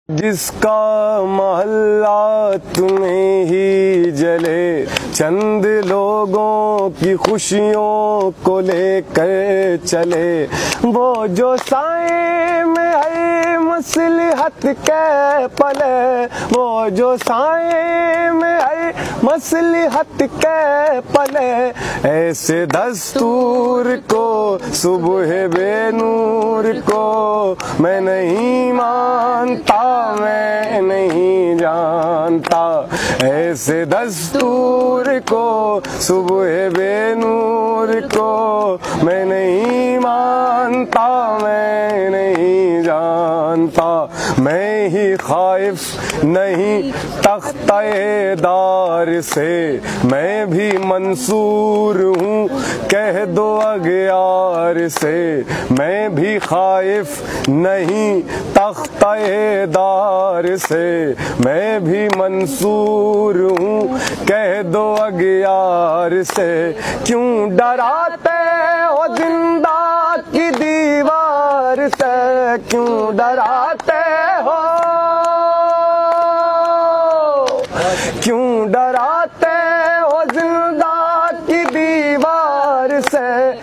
जिसका महल्ला तुम्हें ही जले, चंद लोगों की खुशियों को लेकर चले। वो जो साए में है मसलहत के पले, वो जो साए में है मसलहत के पले। ऐसे दस्तूर को सुबह बेनूर को मैं नहीं मानता, मैं नहीं जानता। ऐसे दस्तूर को सुबह बेनूर को मैं नहीं मानता, मैं नहीं जानता। मैं ही खाइफ नहीं तख्ते-ए-दार से, मैं भी मंसूर हूँ कह दो अगयार से। मैं भी खाइफ नहीं तख्ते-ए-दार से, मैं भी मंसूर हूँ कह दो अगयार से। क्यों डराते हो जिंदा की दीवार से, क्यों डराते हो, क्यों डराते हो जिंदा की दीवार से।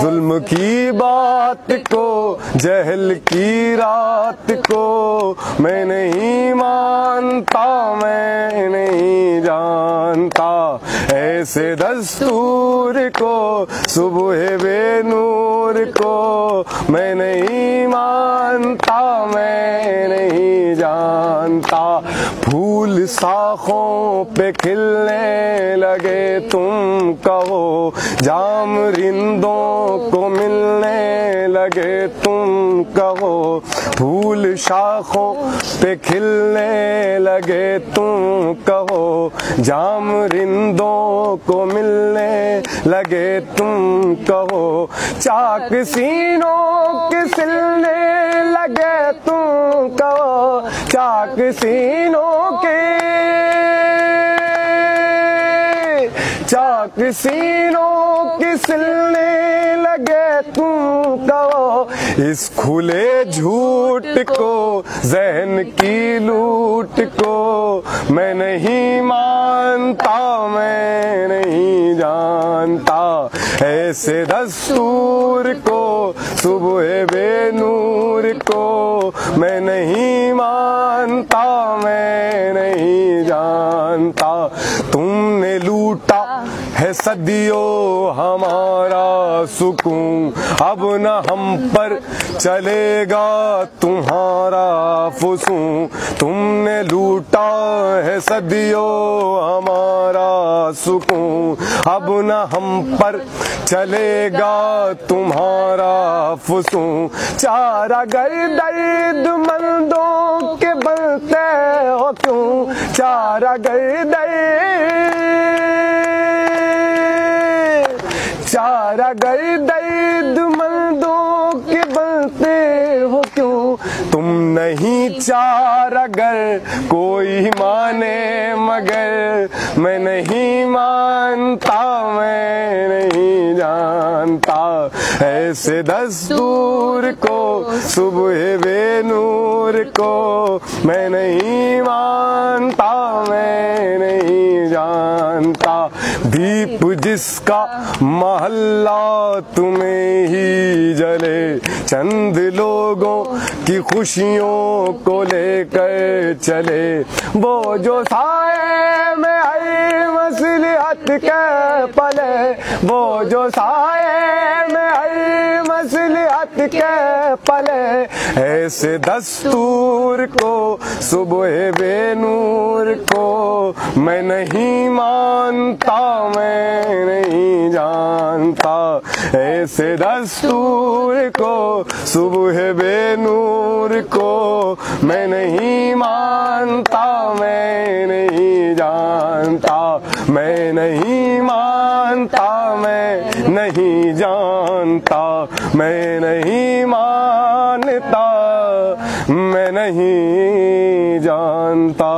जुल्म की बात को, जहल की रात को मैं नहीं मानता, मैं नहीं जानता। ऐसे दस्तूर को सुबह बेनूर को मैं नहीं मानता, मैं नहीं जानता। फूल शाखों पे खिलने लगे तुम कहो, जाम रिंदों को मिलने लगे तुम कहो। फूल शाखों पे खिलने लगे तुम कहो, जाम रिंदों को मिलने लगे तुम कहो। चाक सीनों के सिलने लगे तुम कहो, चाक सीनों के, चाक सीनों के सिलने लगे तुम कहो। इस खुले झूठ को, जहन की लूट को मैं नहीं मानता, मैं नहीं जानता। ऐसे दस्तूर को सुबह बेनूर को मैं नहीं मानता, मैं नहीं जानता। तुमने लूटा है सदियों हमारा सुकून, अब न हम पर चलेगा तुम्हारा फुसूं। तुमने लूटा है सदियों हमारा सुकून, अब न हम पर चलेगा तुम्हारा फुसूं। चारा गर दर्द मंदों के बनते हो क्यों, चारा गर चारा गर दर्द मंदों के बनते हो क्यों। तुम नहीं चारा गर कोई माने मगर मैं नहीं मानता, मैं नहीं जानता। ऐसे दस्तूर को सुबह बेनूर को मैं नहीं मानता, मैं नहीं जानता। दीप जिसका महल्ला तुम्हें ही जले, चंद लोगों की खुशियों को लेकर चले। वो जो साए में है मसलहत के पले, वो जो साए में है मसलहत के पले। ऐसे दस्तूर को सुबह बेनूर को मैं नहीं मानता, मैं नहीं जानता। ऐसे दस्तूर को सुबह बेनूर को मैं नहीं मानता, मैं नहीं जानता। मैं नहीं मानता, मैं नहीं जानता। मैं नहीं मानता, मैं नहीं जानता।